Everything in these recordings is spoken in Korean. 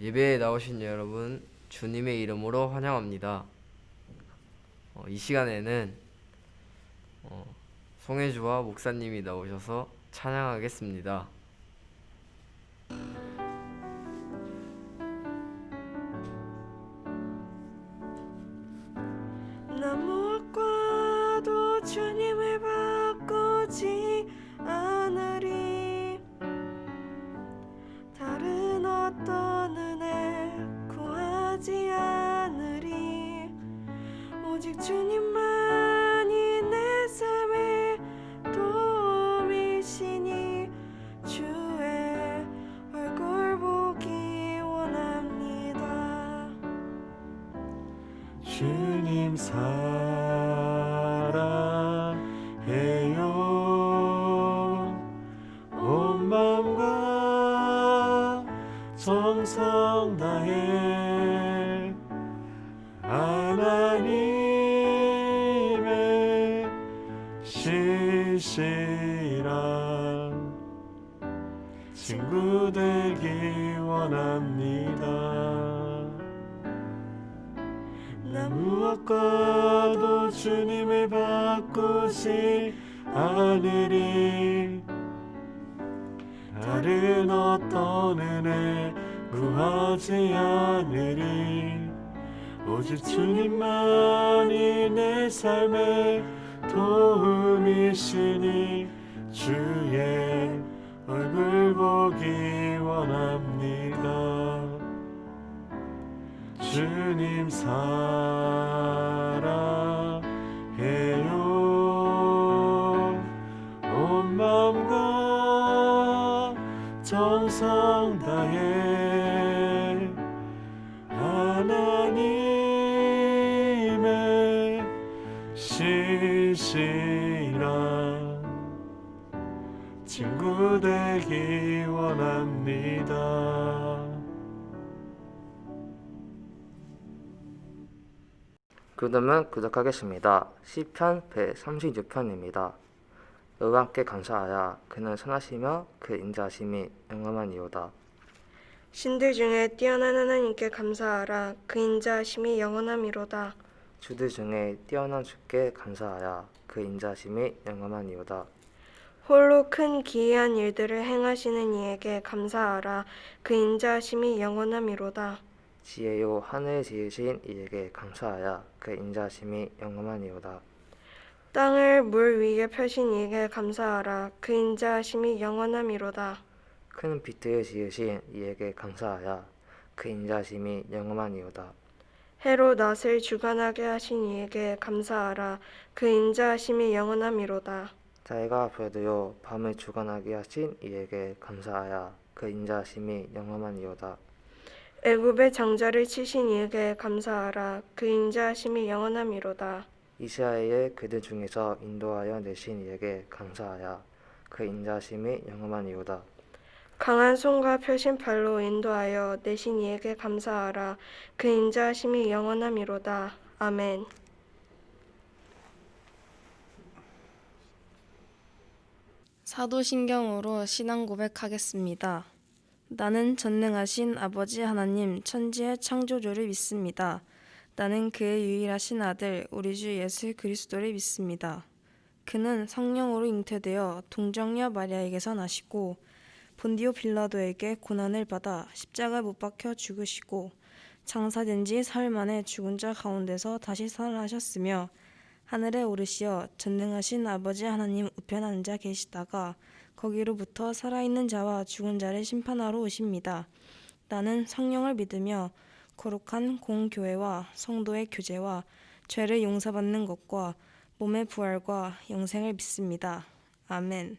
예배에 나오신 여러분, 주님의 이름으로 환영합니다. 이 시간에는 송혜주와 목사님이 나오셔서 찬양하겠습니다. 나 무엇과도 주님을 바꾸지 않으리. 다른 어떤 은혜 구하지 않으리. 오직 주님만이 내 삶의 도움이시니 주의 얼굴 보기 원합니다. 주님 사랑해요. 온 마음과 정성 다해 하나님의 신실한 친구 되기 원합니다. 나 무엇과도 주님을 바꾸지 않으리. 다른 어떤 은혜 구하지 않으리. 오직 주님만이 내 삶의 도움이시니 주의 얼굴 보기 원합니다. 주님 사랑해요. 온 마음과 정성 다해 하나님의 신실한 친구 되기 원합니다. 그러면 구독하겠습니다. 시편 136편입니다. 여호와께 감사하여 그는 선하시며 그 인자하심이 영원하니이다. 신들 중에 뛰어난 하나님께 감사하라. 그 인자하심이 영원함이로다. 주들 중에 뛰어난 주께 감사하여 그 인자하심이 영원하니이다. 홀로 큰 기이한 일들을 행하시는 이에게 감사하라. 그 인자하심이 영원함이로다. 지혜요 하늘 지으신 이에게 감사하여 그 인자하심이 영원하니이다. 땅을 물 위에 펴신 이에게 감사하라. 그 인자하심이 영원함이로다. 큰 빛을 지으신 이에게 감사하여 그 인자하심이 영원하니이다. 해로 낫을 주관하게 하신 이에게 감사하라. 그 인자하심이 영원함이로다. 달과 별도요 밤을 주관하게 하신 이에게 감사하여 그 인자하심이 영원하니이다. 애굽의 장자를 치신 이에게 감사하라. 그 인자하심이 영원함이로다. 이스라엘의 그들 중에서 인도하여 내신 이에게 감사하여 그 인자하심이 영원하니이다. 강한 손과 펴신 팔로 인도하여 내신 이에게 감사하라. 그 인자하심이 영원함이로다. 아멘. 사도신경으로 신앙 고백하겠습니다. 나는 전능하신 아버지 하나님 천지의 창조주를 믿습니다. 나는 그의 유일하신 아들 우리 주 예수 그리스도를 믿습니다. 그는 성령으로 잉태되어 동정녀 마리아에게서 나시고 본디오 빌라도에게 고난을 받아 십자가에 못 박혀 죽으시고 장사된 지 사흘 만에 죽은 자 가운데서 다시 살아나셨으며 하늘에 오르시어 전능하신 아버지 하나님 우편 앉아 계시다가 거기로부터 살아있는 자와 죽은 자를 심판하러 오십니다. 나는 성령을 믿으며 거룩한 공교회와 성도의 교제와 죄를 용서받는 것과 몸의 부활과 영생을 믿습니다. 아멘.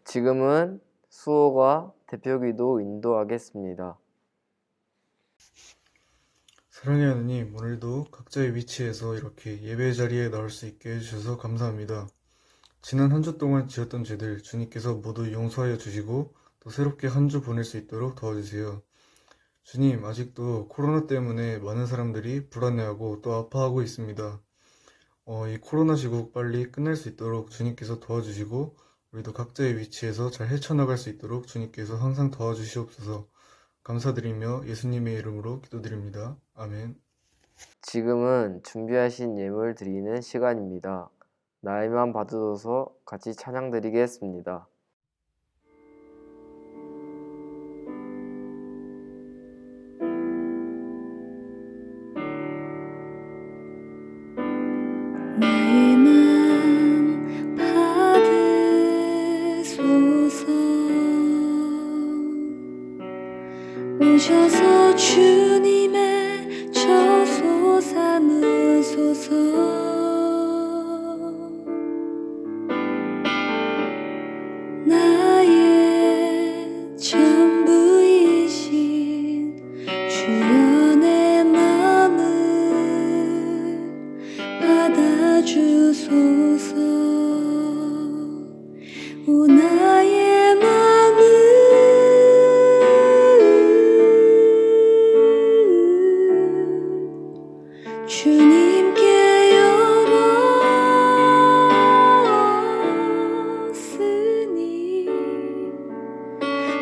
지금은 수호가 대표기도 인도하겠습니다. 사랑의 하나님, 오늘도 각자의 위치에서 이렇게 예배 자리에 나올 수 있게 해주셔서 감사합니다. 지난 한 주 동안 지었던 죄들 주님께서 모두 용서하여 주시고 또 새롭게 한 주 보낼 수 있도록 도와주세요. 주님, 아직도 코로나 때문에 많은 사람들이 불안해하고 또 아파하고 있습니다. 이 코로나 시국 빨리 끝날 수 있도록 주님께서 도와주시고 우리도 각자의 위치에서 잘 헤쳐나갈 수 있도록 주님께서 항상 도와주시옵소서. 감사드리며 예수님의 이름으로 기도드립니다. 아멘. 지금은 준비하신 예물 드리는 시간입니다. 나이만 받으셔서 같이 찬양 드리겠습니다. 나의 맘 받으소서. 오셔서 주님의 저소 삼으소서. 나의 전부이신 주여 내 맘을 받아주소서. 오 나의 맘을 주님께 열었으니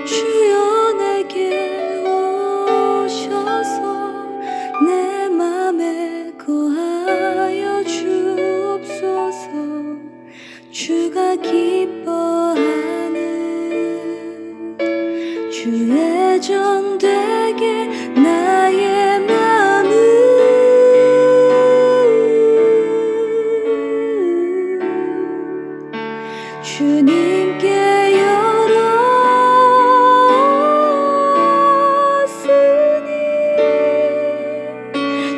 주여 내게 오셔서 내 맘에 거하여 주옵소서. 주가 기뻐하는 주의 전되게 나의 맘을 주님께 열었으니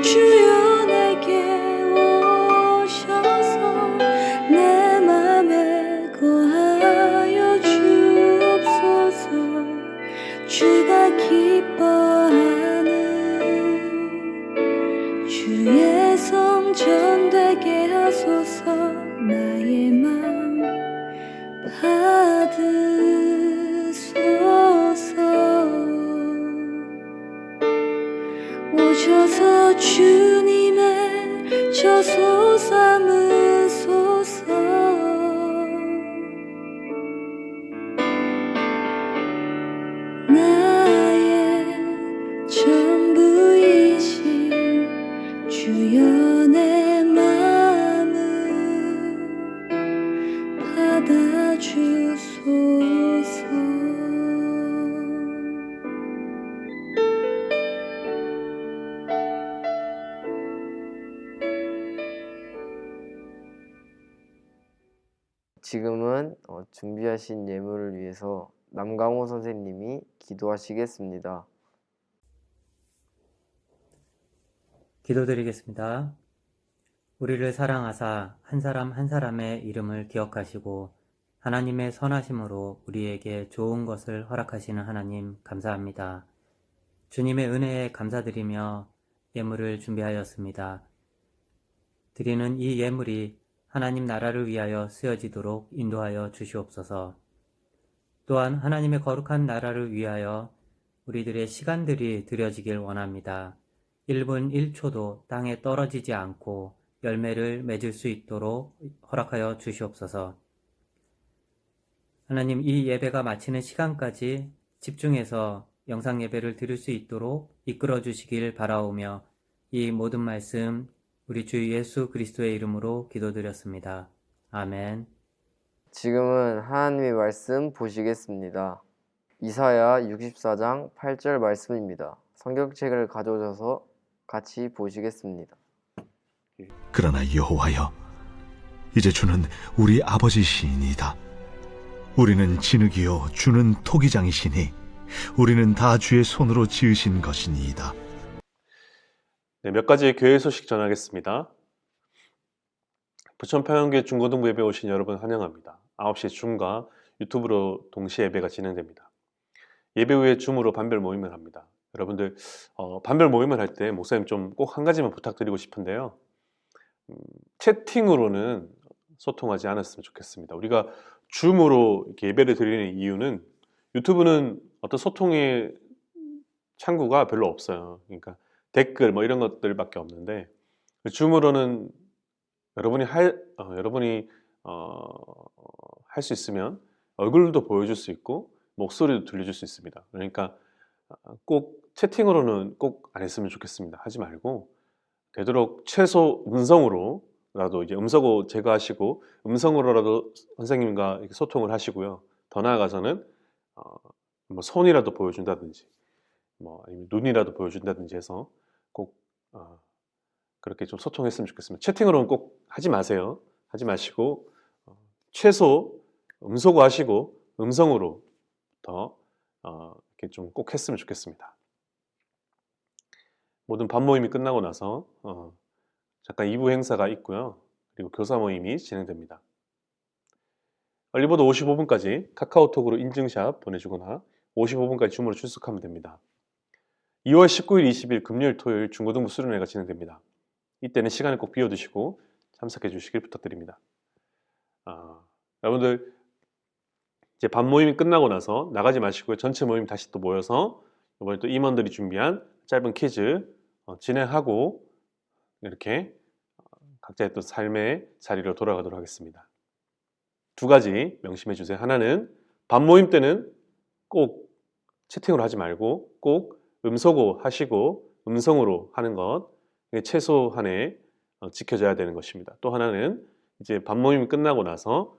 주여 내게 오셔서 내 맘에 거하여 주옵소서. 주가 기뻐하는 주의 성전 되게 하소서. 나의 맘 받으소서. 오셔서 주님의 저소 삼으소서. 나의 전부이신 주여 내 맘을 받아주소서. 지금은 준비하신 예물을 위해서 남강호 선생님이 기도하시겠습니다. 기도드리겠습니다. 우리를 사랑하사 한 사람 한 사람의 이름을 기억하시고 하나님의 선하심으로 우리에게 좋은 것을 허락하시는 하나님 감사합니다. 주님의 은혜에 감사드리며 예물을 준비하였습니다. 드리는 이 예물이 하나님 나라를 위하여 쓰여지도록 인도하여 주시옵소서. 또한 하나님의 거룩한 나라를 위하여 우리들의 시간들이 드려지길 원합니다. 1분 1초도 땅에 떨어지지 않고 열매를 맺을 수 있도록 허락하여 주시옵소서. 하나님, 이 예배가 마치는 시간까지 집중해서 영상 예배를 드릴 수 있도록 이끌어 주시길 바라오며 이 모든 말씀 우리 주 예수 그리스도의 이름으로 기도드렸습니다. 아멘. 지금은 하나님의 말씀 보시겠습니다. 이사야 64장 8절 말씀입니다. 성경책을 가져오셔서 같이 보시겠습니다. 그러나 여호와여, 이제 주는 우리 아버지시니이다. 우리는 진흙이요 주는 토기장이시니 우리는 다 주의 손으로 지으신 것이니이다. 네, 몇 가지 교회 소식 전하겠습니다. 부천 평양교회 중고등부 예배 오신 여러분 환영합니다. 9시 줌과 유튜브로 동시 예배가 진행됩니다. 예배 후에 줌으로 반별 모임을 합니다. 여러분들 반별 모임을 할 때 목사님 좀 꼭 한 가지만 부탁드리고 싶은데요. 채팅으로는 소통하지 않았으면 좋겠습니다. 우리가 줌으로 이렇게 예배를 드리는 이유는 유튜브는 어떤 소통의 창구가 별로 없어요. 그러니까 댓글 뭐 이런 것들밖에 없는데 줌으로는 여러분이 할 수 있으면 얼굴도 보여줄 수 있고 목소리도 들려줄 수 있습니다. 그러니까 꼭 채팅으로는 꼭 안 했으면 좋겠습니다. 하지 말고 되도록 최소 음성으로라도 이제 음성어 제거하시고 음성으로라도 선생님과 이렇게 소통을 하시고요. 더 나아가서는 뭐 손이라도 보여준다든지 뭐 아니면 눈이라도 보여준다든지 해서 꼭 그렇게 좀 소통했으면 좋겠습니다. 채팅으로는 꼭 하지 마세요. 하지 마시고 최소 음소거 하시고 음성으로 더 이렇게 좀 꼭 했으면 좋겠습니다. 모든 반 모임이 끝나고 나서 잠깐 2부 행사가 있고요. 그리고 교사 모임이 진행됩니다. 얼리버드 55분까지 카카오톡으로 인증샷 보내주거나 55분까지 줌으로 출석하면 됩니다. 2월 19일, 20일 금요일, 토요일 중고등부 수련회가 진행됩니다. 이때는 시간을 꼭 비워두시고 참석해 주시길 부탁드립니다. 여러분들 이제 반 모임이 끝나고 나서 나가지 마시고요. 전체 모임 다시 또 모여서 이번에 또 임원들이 준비한 짧은 퀴즈 진행하고 이렇게 각자의 또 삶의 자리로 돌아가도록 하겠습니다. 두 가지 명심해 주세요. 하나는 반 모임 때는 꼭 채팅으로 하지 말고 꼭 음소거 하시고 음성으로 하는 것 최소한에 지켜져야 되는 것입니다. 또 하나는 이제 반 모임이 끝나고 나서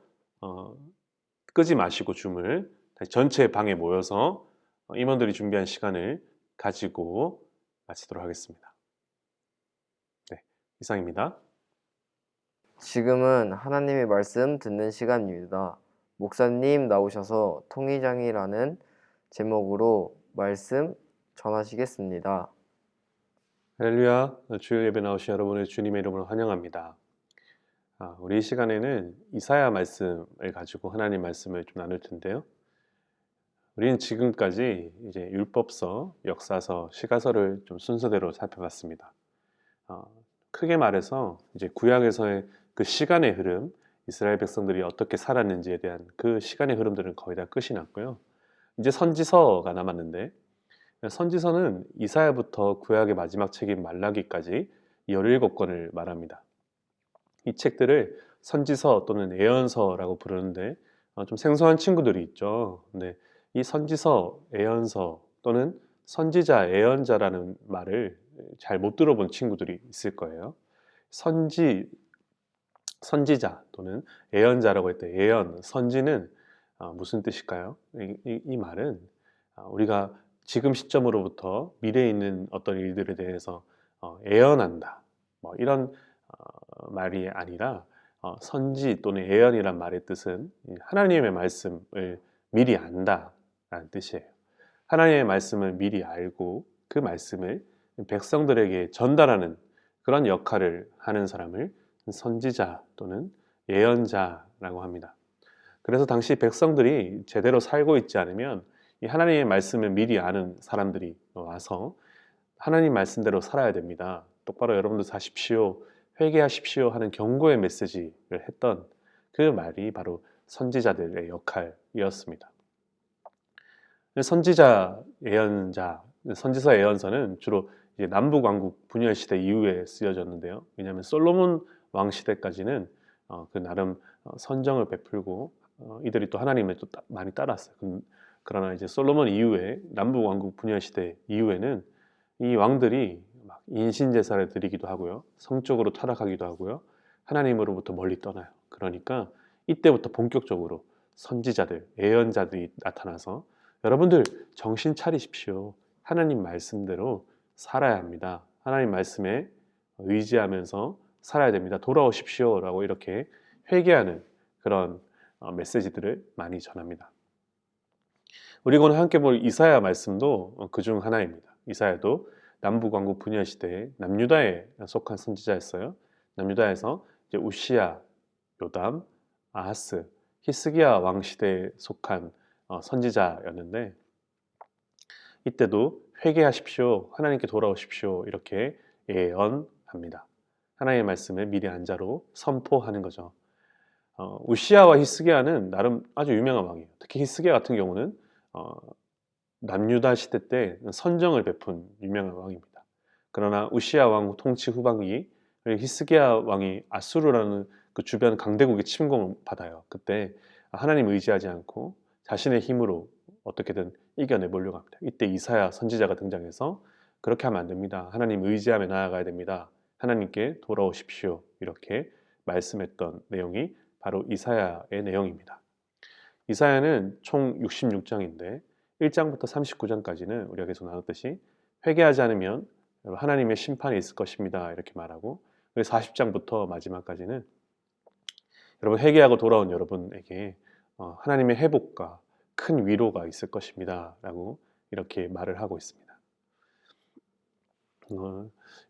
끄지 마시고 줌을 다시 전체 방에 모여서 임원들이 준비한 시간을 가지고 마치도록 하겠습니다. 네, 이상입니다. 지금은 하나님의 말씀 듣는 시간입니다. 목사님 나오셔서 통의장이라는 제목으로 말씀 전하시겠습니다. 할렐루야, 주일 예배 나오신 여러분을 주님의 이름으로 환영합니다. 우리 이 시간에는 이사야 말씀을 가지고 하나님 말씀을 좀 나눌 텐데요. 우리는 지금까지 이제 율법서, 역사서, 시가서를 좀 순서대로 살펴봤습니다. 크게 말해서 이제 구약에서의 그 시간의 흐름, 이스라엘 백성들이 어떻게 살았는지에 대한 그 시간의 흐름들은 거의 다 끝이 났고요. 이제 선지서가 남았는데 선지서는 이사야부터 구약의 마지막 책인 말라기까지 17권을 말합니다. 이 책들을 선지서 또는 예언서라고 부르는데 좀 생소한 친구들이 있죠. 근데 이 선지서, 예언서 또는 선지자, 예언자라는 말을 잘 못 들어본 친구들이 있을 거예요. 선지자 또는 예언자라고 할 때 예언, 선지는 무슨 뜻일까요? 이 말은 우리가 지금 시점으로부터 미래에 있는 어떤 일들에 대해서 예언한다. 뭐 이런 말이 아니라 선지 또는 예언이란 말의 뜻은 하나님의 말씀을 미리 안다라는 뜻이에요. 하나님의 말씀을 미리 알고 그 말씀을 백성들에게 전달하는 그런 역할을 하는 사람을 선지자 또는 예언자라고 합니다. 그래서 당시 백성들이 제대로 살고 있지 않으면 이 하나님의 말씀을 미리 아는 사람들이 와서 하나님 말씀대로 살아야 됩니다. 똑바로 여러분들 사십시오, 회개하십시오 하는 경고의 메시지를 했던 그 말이 바로 선지자들의 역할이었습니다. 선지자, 예언자, 선지서, 예언서는 주로 이제 남북왕국 분열 시대 이후에 쓰여졌는데요. 왜냐하면 솔로몬 왕 시대까지는 그 나름 선정을 베풀고 이들이 또 하나님을 또 많이 따랐어요. 그러나 이제 솔로몬 이후에 남북왕국 분열 시대 이후에는 이 왕들이 막 인신 제사를 드리기도 하고요, 성적으로 타락하기도 하고요, 하나님으로부터 멀리 떠나요. 그러니까 이때부터 본격적으로 선지자들, 예언자들이 나타나서 여러분들 정신 차리십시오. 하나님 말씀대로 살아야 합니다. 하나님 말씀에 의지하면서 살아야 됩니다. 돌아오십시오 라고 이렇게 회개하는 그런 메시지들을 많이 전합니다. 우리가 오늘 함께 볼 이사야 말씀도 그중 하나입니다. 이사야도 남북왕국 분열 시대에 남유다에 속한 선지자였어요. 남유다에서 이제 우시야, 요담, 아하스, 히스기야 왕 시대에 속한 선지자였는데 이때도 회개하십시오, 하나님께 돌아오십시오 이렇게 예언합니다. 하나님의 말씀을 미리 안자로 선포하는 거죠. 우시야와 히스기야는 나름 아주 유명한 왕이에요. 특히 히스기야 같은 경우는 남유다 시대 때 선정을 베푼 유명한 왕입니다. 그러나 우시야 왕 통치 후반기 히스기야 왕이 아수르라는 그 주변 강대국의 침공을 받아요. 그때 하나님 의지하지 않고 자신의 힘으로 어떻게든 이겨내 보려고 합니다. 이때 이사야 선지자가 등장해서 그렇게 하면 안 됩니다. 하나님 의지하며 나아가야 됩니다. 하나님께 돌아오십시오. 이렇게 말씀했던 내용이 바로 이사야의 내용입니다. 이사야는 총 66장인데 1장부터 39장까지는 우리가 계속 나눴듯이 회개하지 않으면 하나님의 심판이 있을 것입니다. 이렇게 말하고 40장부터 마지막까지는 여러분 회개하고 돌아온 여러분에게 하나님의 회복과 큰 위로가 있을 것입니다. 라고 이렇게 말을 하고 있습니다.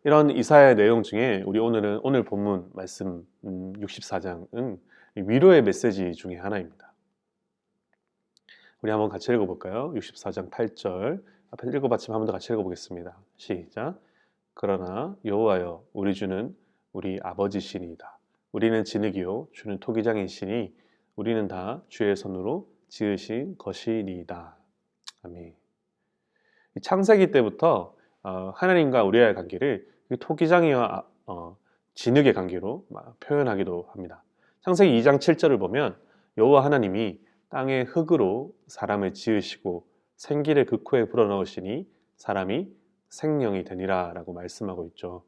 이런 이사야의 내용 중에 우리 오늘 본문 말씀 64장은 위로의 메시지 중에 하나입니다. 우리 한번 같이 읽어볼까요? 64장 8절 앞에 읽어봤지만 한번 더 같이 읽어보겠습니다. 시작. 그러나 여호와여 우리 주는 우리 아버지시니이다. 우리는 진흙이요 주는 토기장이시니 우리는 다 주의 손으로 지으신 것이니이다. 아멘. 창세기 때부터 하나님과 우리와의 관계를 토기장이와 진흙의 관계로 표현하기도 합니다. 창세기 2장 7절을 보면 여호와 하나님이 땅의 흙으로 사람을 지으시고 생기를 그 코에 불어넣으시니 사람이 생명이 되니라 라고 말씀하고 있죠.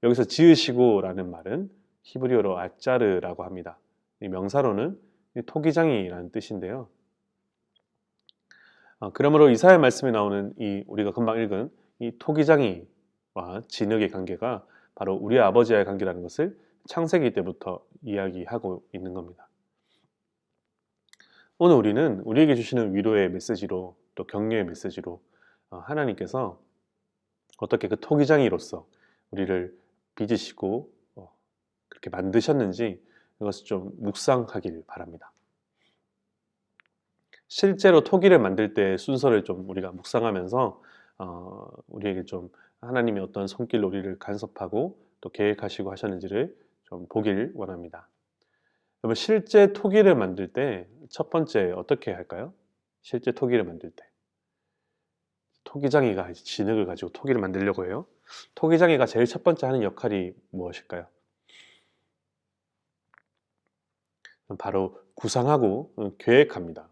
여기서 지으시고 라는 말은 히브리어로 아짜르라고 합니다. 이 명사로는 토기장이라는 뜻인데요. 그러므로 이사야 말씀에 나오는 우리가 금방 읽은 이 토기장이와 진흙의 관계가 바로 우리 아버지와의 관계라는 것을 창세기 때부터 이야기하고 있는 겁니다. 오늘 우리는 우리에게 주시는 위로의 메시지로 또 격려의 메시지로 하나님께서 어떻게 그 토기장이로서 우리를 빚으시고 그렇게 만드셨는지 이것을 좀 묵상하길 바랍니다. 실제로 토기를 만들 때 순서를 좀 우리가 묵상하면서 우리에게 좀 하나님의 어떤 손길로 우리를 간섭하고 또 계획하시고 하셨는지를 좀 보길 원합니다. 여러분 실제 토기를 만들 때 첫 번째 어떻게 할까요? 실제 토기를 만들 때 토기장이가 진흙을 가지고 토기를 만들려고 해요. 토기장이가 제일 첫 번째 하는 역할이 무엇일까요? 바로 구상하고 계획합니다.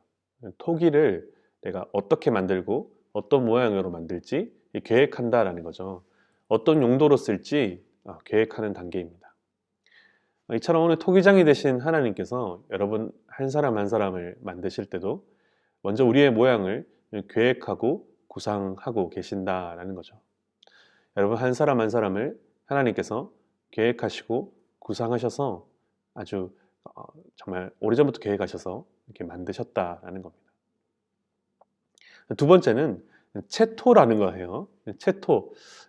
토기를 내가 어떻게 만들고 어떤 모양으로 만들지 계획한다라는 거죠. 어떤 용도로 쓸지 계획하는 단계입니다. 이처럼 오늘 토기장이 되신 하나님께서 여러분 한 사람 한 사람을 만드실 때도 먼저 우리의 모양을 계획하고 구상하고 계신다라는 거죠. 여러분 한 사람 한 사람을 하나님께서 계획하시고 구상하셔서 아주 정말 오래전부터 계획하셔서 이렇게 만드셨다라는 겁니다. 두 번째는 채토라는 거예요.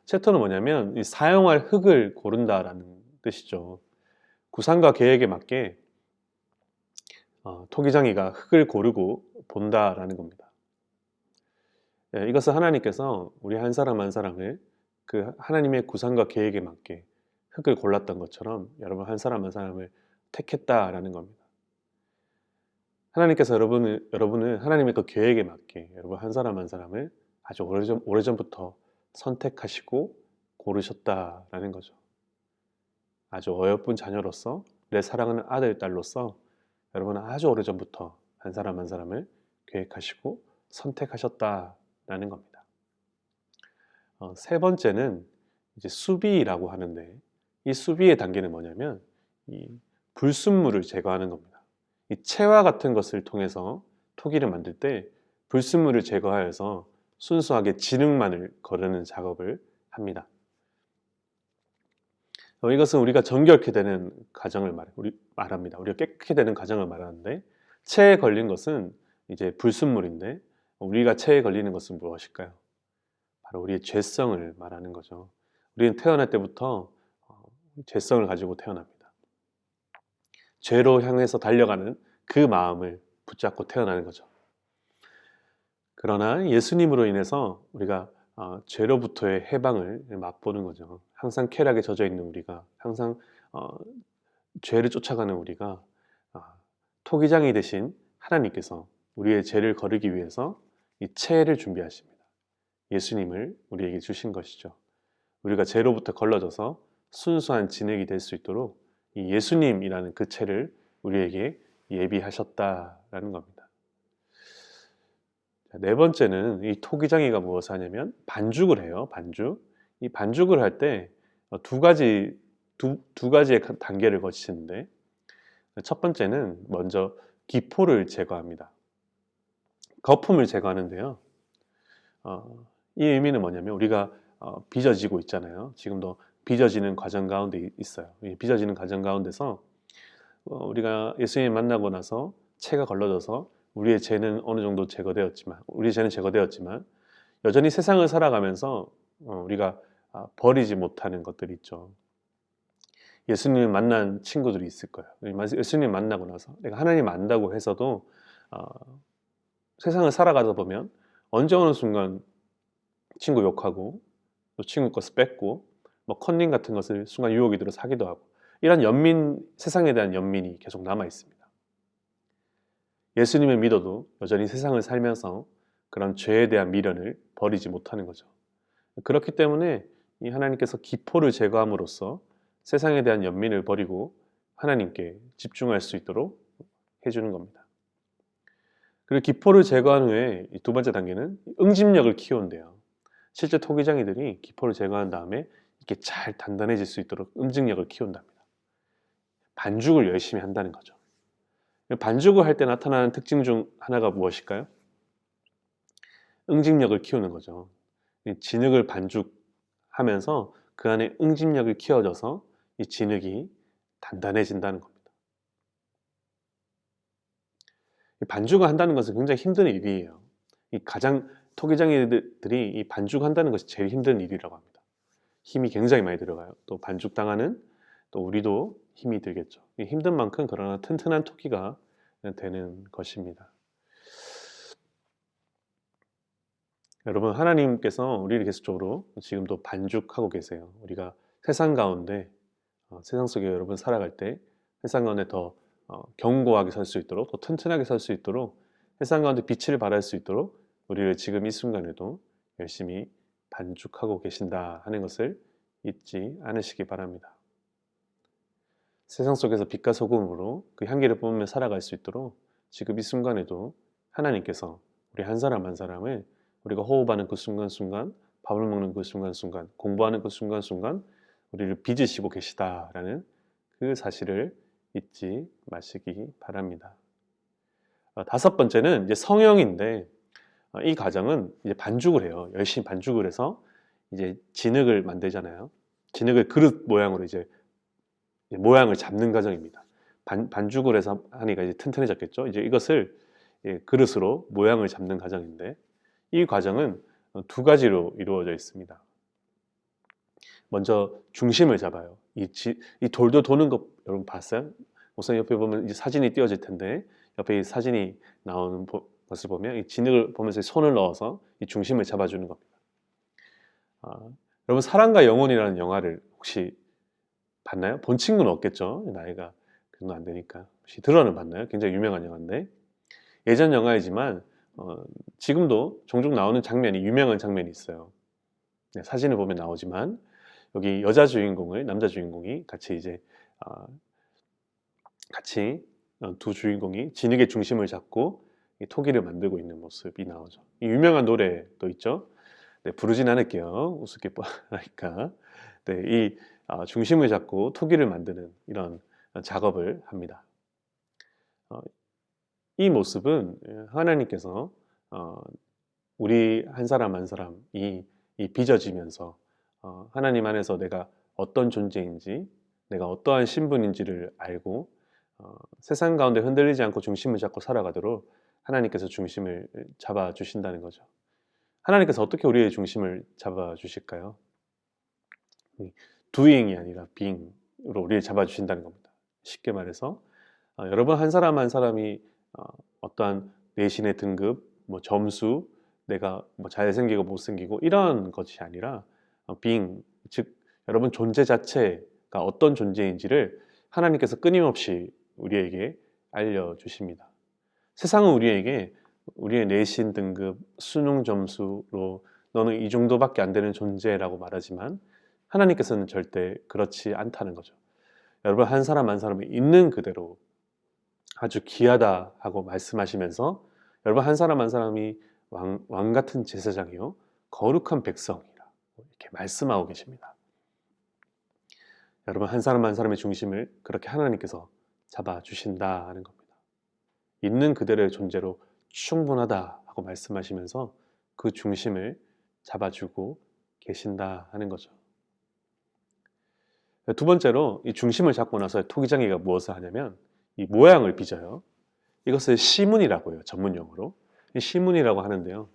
채토는 뭐냐면 사용할 흙을 고른다라는 뜻이죠. 구상과 계획에 맞게 토기장이가 흙을 고르고 본다라는 겁니다. 이것은 하나님께서 우리 한 사람 한 사람을 그 하나님의 구상과 계획에 맞게 흙을 골랐던 것처럼 여러분 한 사람 한 사람을 택했다라는 겁니다. 하나님께서 여러분을 하나님의 그 계획에 맞게 여러분 한 사람 한 사람을 아주 오래전부터 선택하시고 고르셨다라는 거죠. 아주 어여쁜 자녀로서 내 사랑하는 아들, 딸로서 여러분은 아주 오래전부터 한 사람 한 사람을 계획하시고 선택하셨다라는 겁니다. 세 번째는 이제 수비라고 하는데 이 수비의 단계는 뭐냐면 이 불순물을 제거하는 겁니다. 이 채와 같은 것을 통해서 토기를 만들 때 불순물을 제거하여서 순수하게 진흙만을 거르는 작업을 합니다. 이것은 우리가 정결케 되는 과정을 말합니다. 우리가 깨끗게 되는 과정을 말하는데 체에 걸린 것은 이제 불순물인데 우리가 체에 걸리는 것은 무엇일까요? 바로 우리의 죄성을 말하는 거죠. 우리는 태어날 때부터 죄성을 가지고 태어납니다. 죄로 향해서 달려가는 그 마음을 붙잡고 태어나는 거죠. 그러나 예수님으로 인해서 우리가 죄로부터의 해방을 맛보는 거죠. 항상 쾌락에 젖어 있는 우리가, 항상 죄를 쫓아가는 우리가 토기장이 되신 하나님께서 우리의 죄를 거르기 위해서 이 채를 준비하십니다. 예수님을 우리에게 주신 것이죠. 우리가 죄로부터 걸러져서 순수한 진흙이 될 수 있도록 이 예수님이라는 그 채를 우리에게 예비하셨다라는 겁니다. 자, 네 번째는 이 토기장이가 무엇을 하냐면 반죽을 해요. 반죽. 이 반죽을 할 때 두 가지의 단계를 거치는데, 첫 번째는 먼저 기포를 제거합니다. 거품을 제거하는데요. 이 의미는 뭐냐면 우리가 빚어지고 있잖아요. 지금도 빚어지는 과정 가운데 있어요. 이 빚어지는 과정 가운데서 우리가 예수님 만나고 나서 채가 걸러져서 우리의 죄는 어느 정도 우리의 죄는 제거되었지만 여전히 세상을 살아가면서 우리가 버리지 못하는 것들이 있죠. 예수님을 만난 친구들이 있을 거예요. 예수님 만나고 나서 내가 하나님 안다고 해서도 세상을 살아가다 보면 언제 어느 순간 친구 욕하고 또 친구 것을 뺏고 뭐 컨닝 같은 것을 순간 유혹이 들어 사기도 하고, 이런 세상에 대한 연민이 계속 남아 있습니다. 예수님을 믿어도 여전히 세상을 살면서 그런 죄에 대한 미련을 버리지 못하는 거죠. 그렇기 때문에 이 하나님께서 기포를 제거함으로써 세상에 대한 연민을 버리고 하나님께 집중할 수 있도록 해주는 겁니다. 그리고 기포를 제거한 후에 두 번째 단계는 응집력을 키운대요. 실제 토기장이들이 기포를 제거한 다음에 이렇게 잘 단단해질 수 있도록 응집력을 키운답니다. 반죽을 열심히 한다는 거죠. 반죽을 할 때 나타나는 특징 중 하나가 무엇일까요? 응집력을 키우는 거죠. 진흙을 반죽하면서 그 안에 응집력을 키워져서 이 진흙이 단단해진다는 겁니다. 반죽을 한다는 것은 굉장히 힘든 일이에요. 토기장이들이 이 반죽한다는 것이 제일 힘든 일이라고 합니다. 힘이 굉장히 많이 들어가요. 또 반죽당하는 또 우리도 힘이 들겠죠. 힘든 만큼 그러나 튼튼한 토기가 되는 것입니다. 여러분, 하나님께서 우리를 계속적으로 지금도 반죽하고 계세요. 우리가 세상 가운데 세상 속에 여러분 살아갈 때 세상 가운데 더 견고하게 설 수 있도록, 더 튼튼하게 설 수 있도록, 세상 가운데 빛을 발할 수 있도록 우리를 지금 이 순간에도 열심히 반죽하고 계신다 하는 것을 잊지 않으시기 바랍니다. 세상 속에서 빛과 소금으로 그 향기를 뿜으며 살아갈 수 있도록 지금 이 순간에도 하나님께서 우리 한 사람 한 사람을 우리가 호흡하는 그 순간순간, 밥을 먹는 그 순간순간, 공부하는 그 순간순간 우리를 빚으시고 계시다라는 그 사실을 잊지 마시기 바랍니다. 다섯 번째는 이제 성형인데, 이 과정은 이제 반죽을 해요. 열심히 반죽을 해서 이제 진흙을 만들잖아요. 진흙을 그릇 모양으로 이제 모양을 잡는 과정입니다. 반죽을 해서 하니까 이제 튼튼해졌겠죠. 이제 이것을 그릇으로 모양을 잡는 과정인데, 이 과정은 두 가지로 이루어져 있습니다. 먼저 중심을 잡아요. 이 돌도 도는 거 여러분 봤어요? 목사님 옆에 보면 이제 사진이 띄워질 텐데, 옆에 이 사진이 나오는 것을 보면 이 진흙을 보면서 손을 넣어서 이 중심을 잡아주는 겁니다. 여러분, 사랑과 영혼이라는 영화를 혹시 봤나요? 본 친구는 없겠죠. 나이가 그 정도 안 되니까. 혹시 들어는 봤나요? 굉장히 유명한 영화인데, 예전 영화이지만 지금도 종종 나오는 장면이, 유명한 장면이 있어요. 네, 사진을 보면 나오지만 여기 남자 주인공이 같이 두 주인공이 진흙의 중심을 잡고 이 토기를 만들고 있는 모습이 나오죠. 이 유명한 노래도 있죠. 네, 부르진 않을게요. 우습게 뻔하니까. 네, 이 중심을 잡고 토기를 만드는 이런 작업을 합니다. 이 모습은 하나님께서 우리 한 사람 한 사람이 빚어지면서 하나님 안에서 내가 어떤 존재인지, 내가 어떠한 신분인지를 알고 세상 가운데 흔들리지 않고 중심을 잡고 살아가도록 하나님께서 중심을 잡아주신다는 거죠. 하나님께서 어떻게 우리의 중심을 잡아주실까요? doing이 아니라 being으로 우리를 잡아주신다는 겁니다. 쉽게 말해서 여러분 한 사람 한 사람이 어떠한 내신의 등급, 뭐 점수, 내가 뭐 잘생기고 못생기고 이런 것이 아니라 being, 즉 여러분 존재 자체가 어떤 존재인지를 하나님께서 끊임없이 우리에게 알려주십니다. 세상은 우리에게 우리의 내신 등급, 수능 점수로 너는 이 정도밖에 안 되는 존재라고 말하지만 하나님께서는 절대 그렇지 않다는 거죠. 여러분 한 사람 한 사람이 있는 그대로 아주 귀하다 하고 말씀하시면서 여러분 한 사람 한 사람이 왕 같은 제사장이요 거룩한 백성이라 이렇게 말씀하고 계십니다. 여러분 한 사람 한 사람의 중심을 그렇게 하나님께서 잡아주신다 하는 겁니다. 있는 그대로의 존재로 충분하다 하고 말씀하시면서 그 중심을 잡아주고 계신다 하는 거죠. 두 번째로 이 중심을 잡고 나서 토기장이가 무엇을 하냐면 이 모양을 빚어요. 이것을 시문이라고 해요. 전문용어로. 이 시문이라고 하는데요.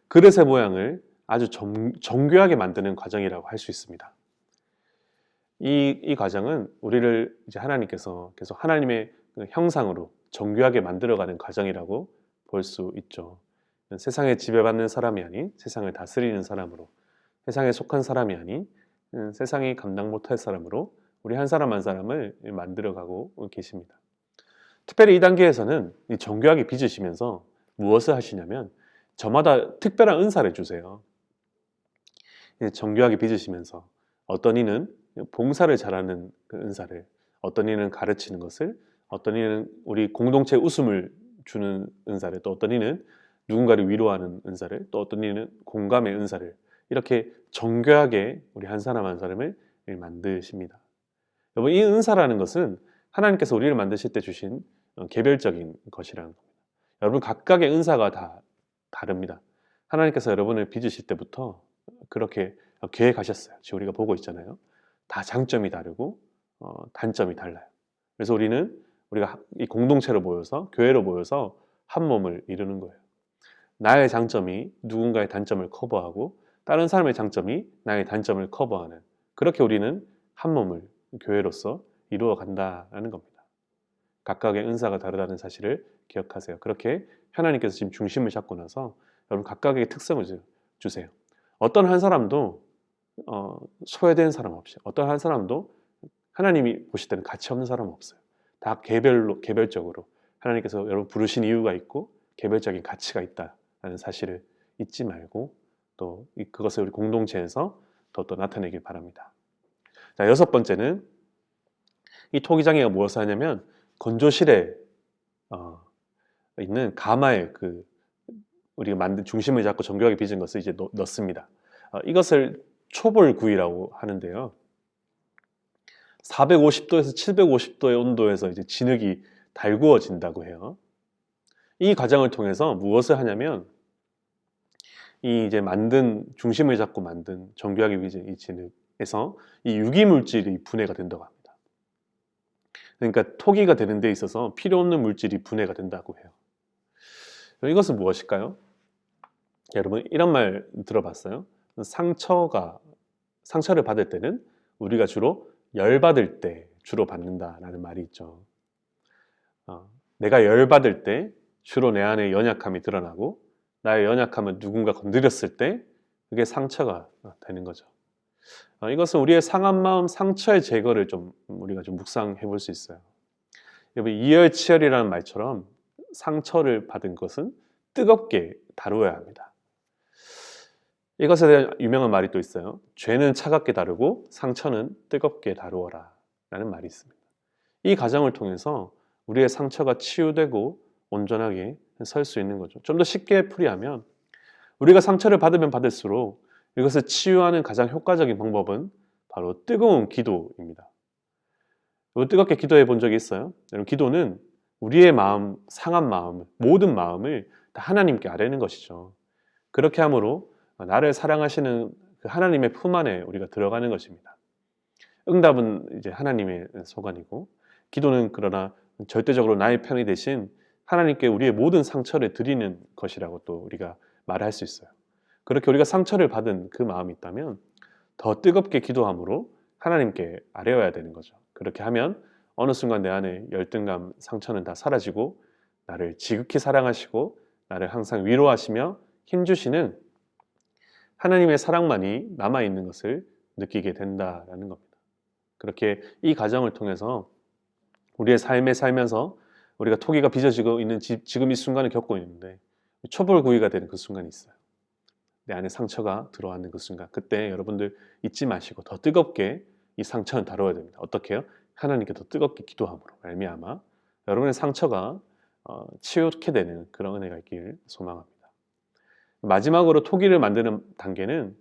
그릇의 모양을 아주 정교하게 만드는 과정이라고 할 수 있습니다. 이 과정은 우리를 이제 하나님께서 계속 하나님의 형상으로 정교하게 만들어가는 과정이라고 볼 수 있죠. 세상에 지배받는 사람이 아닌 세상을 다스리는 사람으로, 세상에 속한 사람이 아닌 세상이 감당 못할 사람으로 우리 한 사람 한 사람을 만들어가고 계십니다. 특별히 이 단계에서는 이 정교하게 빚으시면서 무엇을 하시냐면 저마다 특별한 은사를 주세요. 정교하게 빚으시면서 어떤 이는 봉사를 잘하는 그 은사를, 어떤 이는 가르치는 것을, 어떤 이는 우리 공동체 웃음을 주는 은사를, 또 어떤 이는 누군가를 위로하는 은사를, 또 어떤 이는 공감의 은사를 이렇게 정교하게 우리 한 사람 한 사람을 만드십니다. 여러분 이 은사라는 것은 하나님께서 우리를 만드실 때 주신 개별적인 것이라는 겁니다. 여러분 각각의 은사가 다 다릅니다. 하나님께서 여러분을 빚으실 때부터 그렇게 계획하셨어요. 지금 우리가 보고 있잖아요. 다 장점이 다르고 단점이 달라요. 그래서 우리가 이 공동체로 모여서 교회로 모여서 한 몸을 이루는 거예요. 나의 장점이 누군가의 단점을 커버하고 다른 사람의 장점이 나의 단점을 커버하는, 그렇게 우리는 한 몸을 교회로서 이루어 간다는 겁니다. 각각의 은사가 다르다는 사실을 기억하세요. 그렇게 하나님께서 지금 중심을 잡고 나서 여러분 각각의 특성을 주세요. 어떤 한 사람도 소외된 사람 없이, 어떤 한 사람도 하나님이 보실 때는 가치 없는 사람 없어요. 다 개별적으로 하나님께서 여러분 부르신 이유가 있고 개별적인 가치가 있다는 사실을 잊지 말고 또 그것을 우리 공동체에서 더 나타내길 바랍니다. 자, 여섯 번째는 이 토기장이가 무엇을 하냐면 건조실에 있는 가마에 우리가 만든 중심을 잡고 정교하게 빚은 것을 이제 넣습니다. 이것을 초벌구이라고 하는데요. 450도에서 750도의 온도에서 이제 진흙이 달구어진다고 해요. 이 과정을 통해서 무엇을 하냐면 이 이제 만든 중심을 잡고 만든 정교하게 빚은 이 진흙에서 이 유기물질이 분해가 된다고 합니다. 그러니까 토기가 되는 데 있어서 필요 없는 물질이 분해가 된다고 해요. 이것은 무엇일까요? 여러분 이런 말 들어봤어요? 상처를 받을 때는 우리가 주로 열받을 때 주로 받는다라는 말이 있죠. 내가 열받을 때 주로 내 안에 연약함이 드러나고 나의 연약함을 누군가 건드렸을 때 그게 상처가 되는 거죠. 이것은 우리의 상한 마음 상처의 제거를 우리가 좀 묵상해 볼 수 있어요. 여러분 이열치열이라는 말처럼 상처를 받은 것은 뜨겁게 다루어야 합니다. 이것에 대한 유명한 말이 또 있어요. 죄는 차갑게 다루고 상처는 뜨겁게 다루어라 라는 말이 있습니다. 이 과정을 통해서 우리의 상처가 치유되고 온전하게 설 수 있는 거죠. 좀 더 쉽게 풀이하면 우리가 상처를 받으면 받을수록 이것을 치유하는 가장 효과적인 방법은 바로 뜨거운 기도입니다. 뜨겁게 기도해 본 적이 있어요? 여러분 기도는 우리의 마음, 상한 마음, 모든 마음을 다 하나님께 아뢰는 것이죠. 그렇게 함으로 나를 사랑하시는 그 하나님의 품 안에 우리가 들어가는 것입니다. 응답은 이제 하나님의 소관이고 기도는 그러나 절대적으로 나의 편이 대신 하나님께 우리의 모든 상처를 드리는 것이라고 또 우리가 말할 수 있어요. 그렇게 우리가 상처를 받은 그 마음이 있다면 더 뜨겁게 기도함으로 하나님께 아뢰어야 되는 거죠. 그렇게 하면 어느 순간 내 안에 열등감, 상처는 다 사라지고 나를 지극히 사랑하시고 나를 항상 위로하시며 힘주시는 하나님의 사랑만이 남아있는 것을 느끼게 된다라는 겁니다. 그렇게 이 과정을 통해서 우리의 삶에 살면서 우리가 토기가 빚어지고 있는 지금 이 순간을 겪고 있는데 초벌구이가 되는 그 순간이 있어요. 내 안에 상처가 들어왔는 그 순간, 그때 여러분들 잊지 마시고 더 뜨겁게 이 상처는 다뤄야 됩니다. 어떻게 해요? 하나님께 더 뜨겁게 기도함으로 말미암아 여러분의 상처가 치유케 되는 그런 은혜가 있길 소망합니다. 마지막으로 토기를 만드는 단계는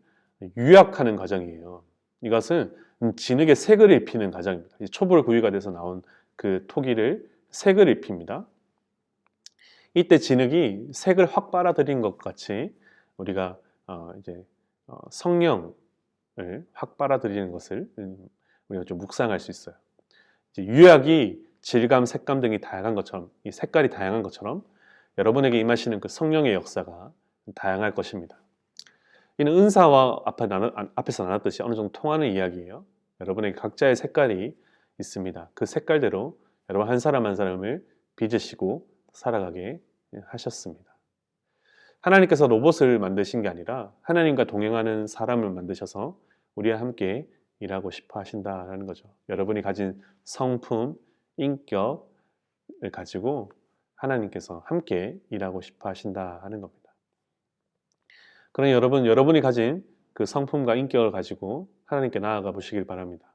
유약하는 과정이에요. 이것은 진흙에 색을 입히는 과정입니다. 초벌 구이가 돼서 나온 그 토기를 색을 입힙니다. 이때 진흙이 색을 확 빨아들인 것 같이 우리가 이제 성령을 확 빨아들이는 것을 우리가 좀 묵상할 수 있어요. 이제 유약이 질감, 색감 등이 다양한 것처럼, 이 색깔이 다양한 것처럼 여러분에게 임하시는 그 성령의 역사가 다양할 것입니다. 이는 은사와 앞에서 나눴듯이 어느 정도 통하는 이야기예요. 여러분에게 각자의 색깔이 있습니다. 그 색깔대로 여러분 한 사람 한 사람을 빚으시고 살아가게 하셨습니다. 하나님께서 로봇을 만드신 게 아니라 하나님과 동행하는 사람을 만드셔서 우리와 함께 일하고 싶어 하신다라는 거죠. 여러분이 가진 성품, 인격을 가지고 하나님께서 함께 일하고 싶어 하신다 하는 겁니다. 그러니 여러분이 가진 그 성품과 인격을 가지고 하나님께 나아가 보시길 바랍니다.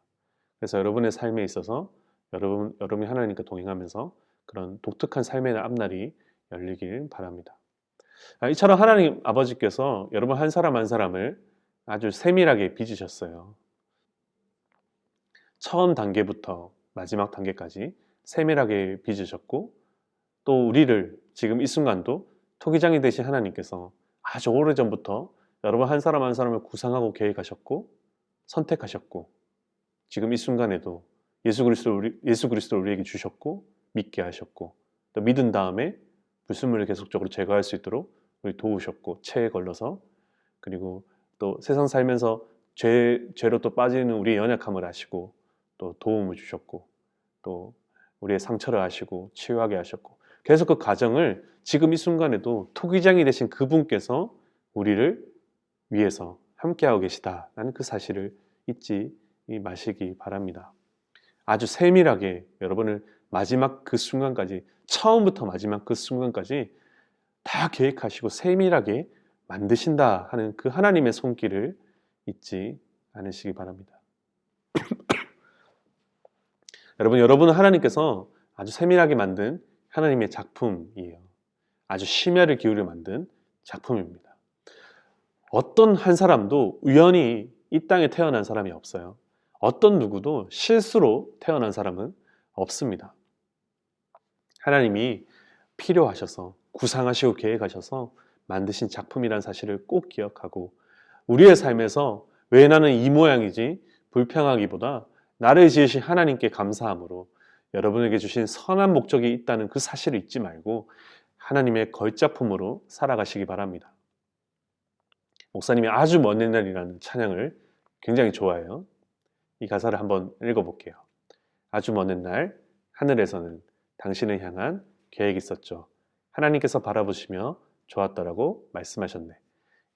그래서 여러분의 삶에 있어서 여러분이 하나님과 동행하면서 그런 독특한 삶의 앞날이 열리길 바랍니다. 이처럼 하나님 아버지께서 여러분 한 사람 한 사람을 아주 세밀하게 빚으셨어요. 처음 단계부터 마지막 단계까지 세밀하게 빚으셨고 또 우리를 지금 이 순간도 토기장이 되신 하나님께서 아주 오래전부터 여러분 한 사람 한 사람을 구상하고 계획하셨고 선택하셨고 지금 이 순간에도 예수 그리스도를 우리에게 주셨고 믿게 하셨고 또 믿은 다음에 불순물을 계속적으로 제거할 수 있도록 우리 도우셨고 체에 걸러서 그리고 또 세상 살면서 죄로 또 빠지는 우리의 연약함을 아시고 또 도움을 주셨고 또 우리의 상처를 아시고 치유하게 하셨고 계속 그 과정을 지금 이 순간에도 토기장이 되신 그분께서 우리를 위해서 함께하고 계시다라는 그 사실을 잊지 마시기 바랍니다. 아주 세밀하게 여러분을 마지막 그 순간까지 처음부터 마지막 그 순간까지 다 계획하시고 세밀하게 만드신다 하는 그 하나님의 손길을 잊지 않으시기 바랍니다. 여러분은 하나님께서 아주 세밀하게 만든 하나님의 작품이에요. 아주 심혈을 기울여 만든 작품입니다. 어떤 한 사람도 우연히 이 땅에 태어난 사람이 없어요. 어떤 누구도 실수로 태어난 사람은 없습니다. 하나님이 필요하셔서 구상하시고 계획하셔서 만드신 작품이라는 사실을 꼭 기억하고 우리의 삶에서 왜 나는 이 모양이지 불평하기보다 나를 지으신 하나님께 감사함으로 여러분에게 주신 선한 목적이 있다는 그 사실을 잊지 말고 하나님의 걸작품으로 살아가시기 바랍니다. 목사님이 아주 먼 옛날이라는 찬양을 굉장히 좋아해요. 이 가사를 한번 읽어볼게요. 아주 먼 옛날 하늘에서는 당신을 향한 계획이 있었죠. 하나님께서 바라보시며 좋았다라고 말씀하셨네.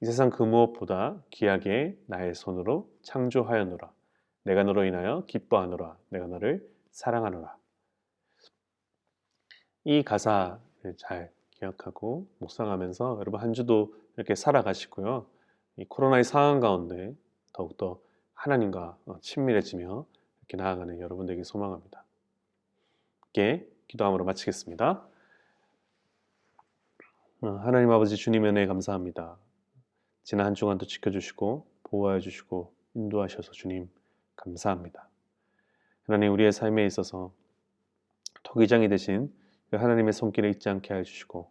이 세상 그 무엇보다 귀하게 나의 손으로 창조하였노라. 내가 너로 인하여 기뻐하노라. 내가 너를 사랑하노라. 이 가사를 잘 기억하고 묵상하면서 여러분 한 주도 이렇게 살아가시고요. 이 코로나의 상황 가운데 더욱더 하나님과 친밀해지며 이렇게 나아가는 여러분 되길 소망합니다. 함께 기도함으로 마치겠습니다. 하나님 아버지 주님의 은혜에 감사합니다. 지난 한 주간도 지켜주시고 보호하여 주시고 인도하셔서 주님 감사합니다. 하나님 우리의 삶에 있어서 토기장이 되신 그 하나님의 손길을 잊지 않게 하여 주시고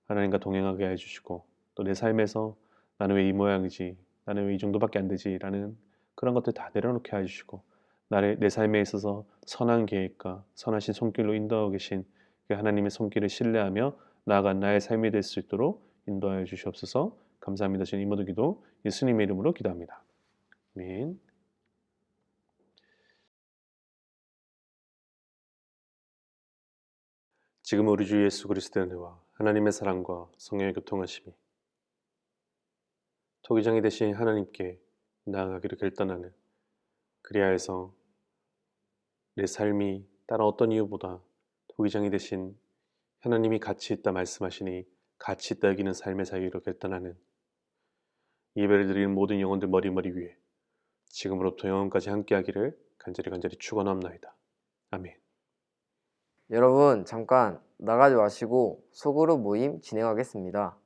하나님과 동행하게 하여 주시고 또 내 삶에서 나는 왜 이 모양이지 나는 왜 이 정도밖에 안 되지 라는 그런 것들 다 내려놓게 하여 주시고 내 삶에 있어서 선한 계획과 선하신 손길로 인도하고 계신 그 하나님의 손길을 신뢰하며 나아간 나의 삶이 될 수 있도록 인도하여 주시옵소서. 감사합니다. 주님 이 모든 기도 예수님의 이름으로 기도합니다. 아멘. 지금 우리 주 예수 그리스도의 은혜와 하나님의 사랑과 성령의 교통하심이 토기장이 되신 하나님께 나아가기를 결단하는 그리하여서 내 삶이 다른 어떤 이유보다 토기장이 되신 하나님이 가치 있다 말씀하시니 가치 있다 여기는 삶의 살기로 결단하는 예배를 드리는 모든 영혼들 머리 위에 지금으로부터 영원까지 함께하기를 간절히 축원합나이다. 아멘. 여러분 잠깐 나가지 마시고 소그룹 모임 진행하겠습니다.